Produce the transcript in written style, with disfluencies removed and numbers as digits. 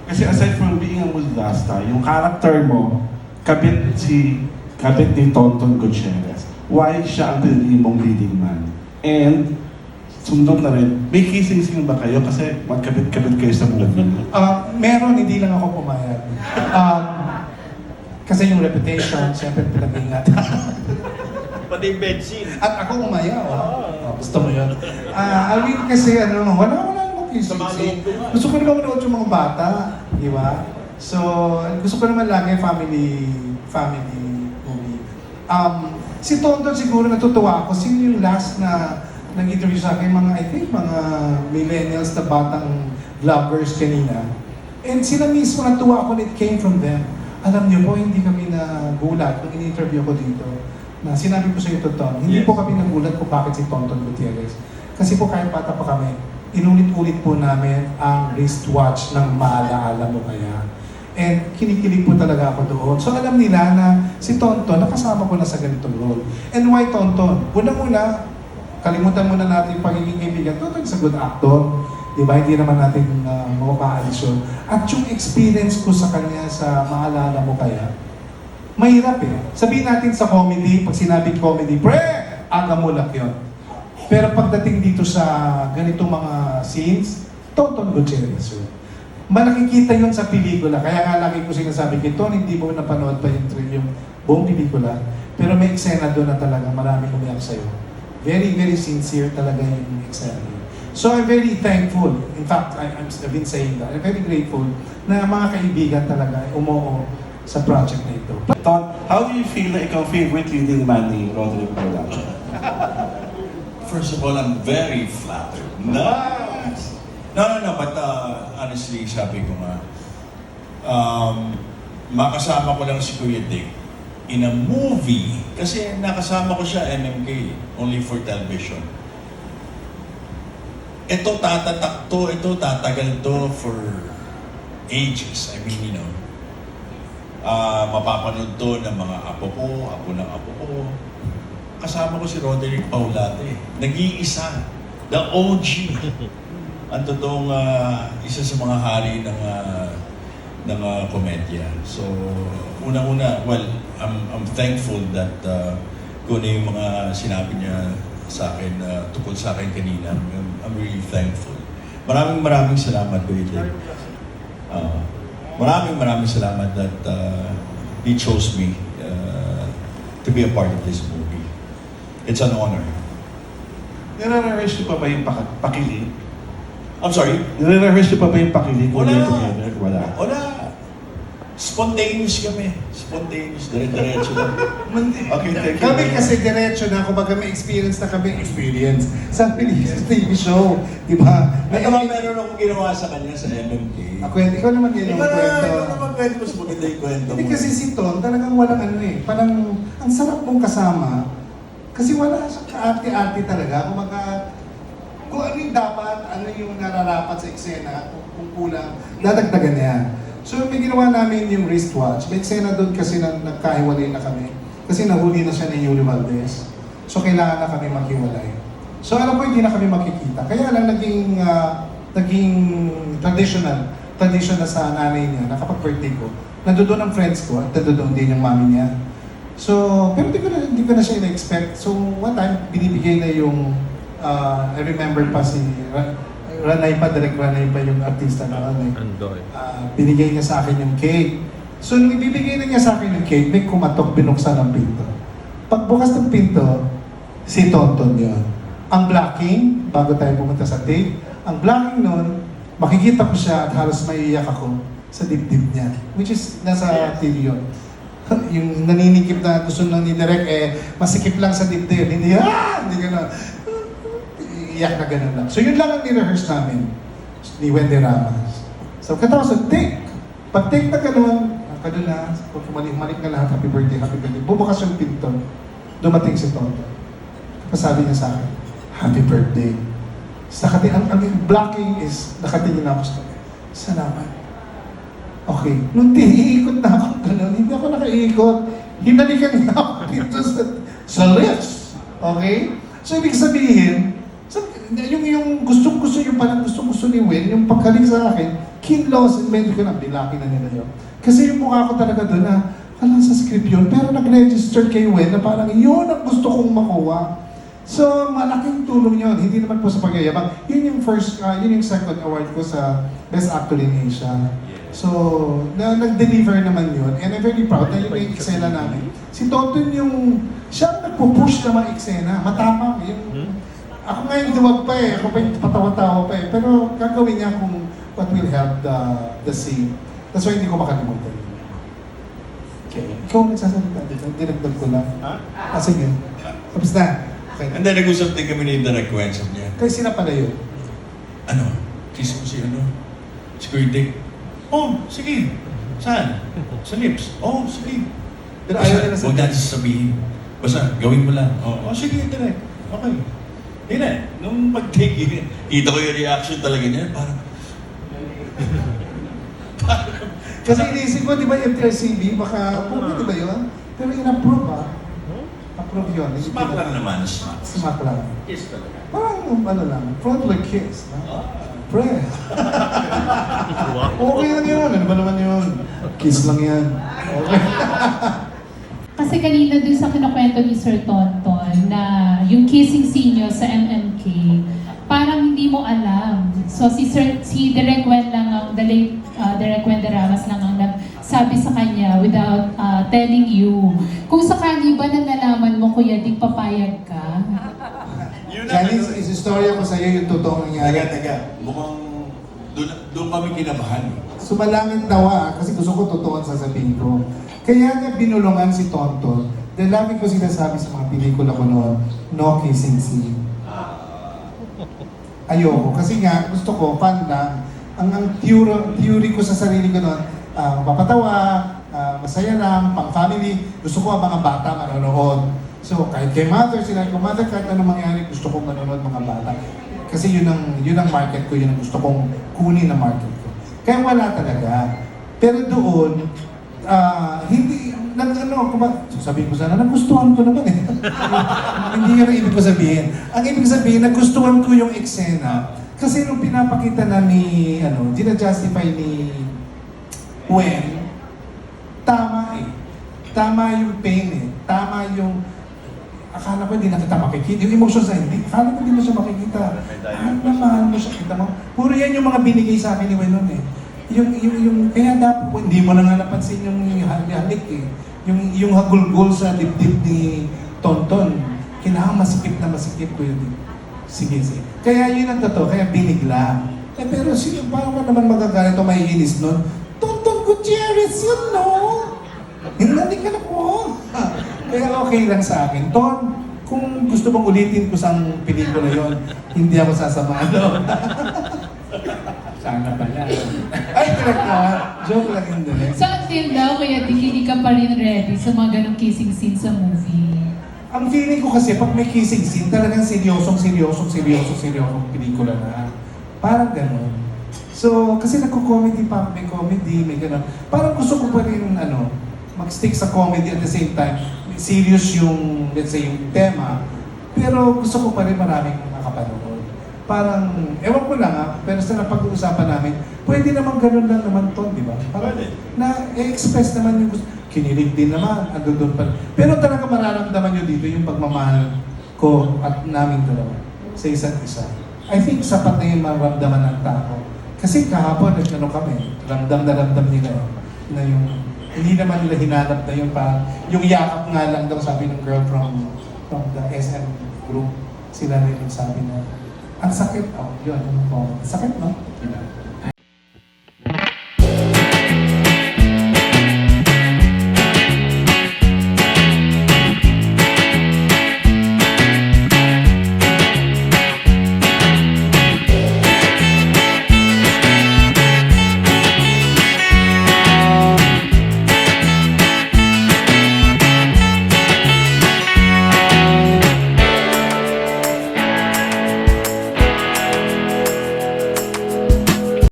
Kasi aside from being a Muldasta, yung character mo, kabit ni Tonton Gutierrez. Why siya ang pinili mong leading man? And, sundot na rin, may kissing scene ba kayo? Kasi magkabit-kabit kayo sa movie. Meron, hindi lang ako pumayag. Kasi yung reputation, siyempre pinag-ingat. Pati yung bed scene. At ako umayaw. Gusto mo yun? Alvin kasi wala namang kissing scene. Gusto ko naman manood yung mga bata, di ba? So, gusto ko naman lagi family movie. Si Tonton siguro natutuwa ako. Sino yung last na nag-interview sa akin? I think mga millennials na batang vloggers kanina. And sila mismo natuwa ako and it came from them. Alam niyo po, hindi kami nagulat nung in-interview ko dito. Na sinabi ko sa iyo, Tonton, hindi po kami nagulat kung bakit si Tonton Gutierrez. Kasi po kahit bata pa kami, inulit-ulit po namin ang wristwatch ng Maalaala Mo Kaya. And kinikilig po talaga ako doon. So alam nila na si Tonton, nakasama ko na sa ganitong role. And why Tonton? Unang-una, kalimutan muna natin yung pagiging kaibigan. Tonton is a good actor. Diba? Hindi naman natin mapapaalis yun. At yung experience ko sa kanya sa Maalala Mo Kaya, mahirap eh. Sabihin natin sa comedy, pag sinabing comedy, pre, agamulak yun. Pero pagdating dito sa ganitong mga scenes, Tonton Gutierrez yun. Malakikita yun sa pelikula. Kaya nga lagi ko sinasabi kay Ton, hindi mo napanood pa yung buong pelikula. Pero may eksena doon na talagang maraming umiyak sa'yo. Very, very sincere talaga yung eksena doon. So I'm very thankful. In fact, I've been saying that. I'm very grateful na mga kaibigan talaga umuo sa project na ito. Ton, how do you feel na ikaw favorite leading man ni Roderick Production? First of all, I'm very flattered. Nice! No, but honestly, sabi ko nga, makasama ko lang si Kuya Dick in a movie, kasi nakasama ko siya MMK, only for television. Ito tatatak to, ito tatagal to for ages. I mean, mapapanood to ng mga apo ng apo ko. Kasama ko si Roderick Paulate. Nag-iisa. The OG. Ang totoong isa sa mga hari ng komedya. So, unang-una, well, I'm thankful that kung ano yung mga sinabi niya sa akin, tungkol sa akin kanina. I'm really thankful. Maraming salamat, Kuya Dick. Maraming salamat that he chose me to be a part of this movie. It's an honor. Nire-rehearse niyo pa ba yung pakilig? I'm sorry? Nire-rehearse niyo pa ba yung pakilig? Wala. Wala. Spontaneous kami. Spontaneous. Dire-diretso lang. Okay, thank you. Kami kasi diretso na, kumbaga may experience na kami. Sa TV show. Di ba? Meron akong ginawa sa kanya sa MMK. Ikaw naman yun yung kwento. Ikaw naman kwento, mas maganda yung kwento mo. Hindi kasi si Ton, talagang walang parang ang sarap mong kasama. Kasi wala siyang kaarte-arte talaga. Kung ano yung dapat, ano yung nararapat sa eksena, kung kulang, dadagdagan niya. So may ginawa namin yung wristwatch. May eksena doon kasi nagkahiwalay na kami. Kasi nahuli na siya ni Yuri Valdez. So kailangan na kami maghiwalay. So alam ko hindi na kami makikita. Kaya lang naging tradition na sa nanay niya, na kapag birthday ko, nandoon ang friends ko at nandoon din yung mami niya. So, pero hindi ko na siya in-expect. So, one time, binibigay na yung, I remember pa si Direk Ranay pa yung artista na Ranay. Binigay niya sa akin yung cake. So, nung ibibigay na niya sa akin yung cake, may kumatok, binuksan ang pinto. Pagbukas ng pinto, si Tonton yun. Ang blocking, bago tayo pumunta sa date, ang blocking nun, makikita ko siya at halos maiiyak ako sa dibdib niya. Which is, nasa TV yun. Yung naninikip na gusto nang ni-direct masikip lang sa dibdib. Hindi gano'n. Iyak na gano'n lang. So yun lang ang ni-rehearse namin ni Wendy Ramos. So katapos ng take. Pag take na gano'n, na, kumalik na lahat, happy birthday. Bubukas yung pinto. Dumating si Tonton. Tapos sabi niya sa akin, happy birthday. Ang blocking is, nakatingin ako sa akin. Salamat. Okay. Nung tiniikot na ako gano'n, hindi ako nakaiikot. Hinalikan na ako dito sa lifts. Okay? So, ibig sabihin, yung gustong-gusto, yung parang gustong-gusto ni Wen, yung pagkalik sa akin, Kinlaws and medical, bilaki na nila yun. Kasi yung mukha ko talaga doon na, alam sa script yun, pero nag-register kay Wen na parang yun ang gusto kong makuha. So, malaking tulong yun. Hindi naman po sa pagyayabang. Yun yung yun yung second award ko sa Best Actor in Asia. So, nag-deliver naman yun. And I'm very proud na yun yung eksena namin. Si Tonton yung, siya ang nagpo-push na mga eksena. Matapang. Ako ngayon duwag pa eh. Ako pa yung patawa-tawa pa eh. Pero gagawin niya kung what will help the scene. That's why hindi ko makalimutan. Okay. Ikaw nagsasalita dito. Dinagdag ko lang. Ha? Sige. Tapos na. Okay. And then nag-usap din kami ni Direk Wen, sabi niya, Kaya sila pala yun. ano, kiss mo si ano? Si Kuya Dick. Oh, sige. Saan? Sa lips. Oh, sige. Pero ayaw nila Huwag natin sasabihin. Basta, gawin mo lang. Oh, sige, Direk. Okay. Yun na, nung pag-take yun, kita ko yung reaction talaga niya, parang, Kasi inisip ko, di ba FTRCB, baka, di ba yun? Pero in-approve Approve yun. smack lang naman, smack. Smack lang. Kiss talaga. Parang ano lang, frontward kiss. Ah. Pre. Okay lang yun. Ano ba naman yun? Kiss lang yan. Okay. Kasi kanina dun sa kinakwento ni Sir Tonton na yung kissing scene nyo sa MMK, parang hindi mo alam. So si Direk Wen lang ang, Direk Wen Daramas lang ang nagsabi sa kanya without telling you. Kung sakali ba na nalaman mo, Kuya Dick, papayag ka? Yun na, Janice, isistorya ko sa'yo yung totoong nangyari. Taga. Mukhang doon kami kinabahan. Sumalangit tawa kasi gusto ko totoo ang sasabihin ko. Kaya nga binulungan si Tonton dahil lagi ko sinasabi sa mga pelikula ko noon, no kissing scene. Ayoko. Kasi nga, gusto ko, fan lang. Ang theory ko sa sarili ko noon, mapapatawa, masaya lang, pang family. Gusto ko ang mga bata manonood. So, kahit kay mother, sila ko, mother, kahit anong mangyari, gusto kong manonood mga bata. Kasi yun ang market ko, yun ang gusto kong kunin na market ko. Kaya wala talaga. Pero doon, hindi, sasabihin ko sana, nagustuhan ko naman eh. Hindi yun ang ibig ko sabihin. Ang ibig sabihin, nagustuhan ko yung eksena. Kasi nung pinapakita na ni, dina-justify ni Wen, tama eh. Tama yung pain eh. Tama yung, akala ko hindi na kita makikita. Yung emotions na hindi, akala ko hindi mo siya makikita. Mahal mo siya, kita mo. Puro yan yung mga binigay sa akin ni Wen nun eh. Kaya dapat, hindi mo na nga napansin yung halik eh. Yung hagulgol sa dibdib ni Tonton. Kailangan masikip na masikip ko yun. Sige. Kaya yun ang totoo, kaya binigla. Pero paano ka naman magagalit o maiinis nun? Tonton Gutierrez yun, no? Hindi ka na po. Kaya okay lang sa akin. Ton, kung gusto mong ulitin ko sa pelikula yon, hindi ako sasama. Sana pala. Ay, correct na. Joke lang yun din. So until now, Kuya Dick, hindi ka pa rin ready sa mga ganong kissing scene sa movie? Ang feeling ko kasi, pag may kissing scene, talagang seryosong pelikula na. Parang gano'n. So, kasi nagko-comedy pa, may comedy, may gano'n. Parang gusto ko pa rin, mag-stick sa comedy at the same time. Serious yung, let's say, yung tema. Pero gusto ko pa rin maraming makapanood. Parang, ewan ko lang pero sa napag-uusapan namin, pwede naman ganun lang naman to, di ba? Parang, na-express naman yung gusto. Kinilig din naman, ando doon pa. Pero talaga mararamdaman nyo dito yung pagmamahal ko at naming dalawa sa isa't isa. I think sapat na yung maramdaman ng tao. Kasi kahapon, kami, ramdam na ramdam nila na yung, hindi naman nila hinanap na yung parang, yung yakap nga lang daw sabi ng girl from the SM group, sila rin yung sabi na, ang sakit, yun, sakit no?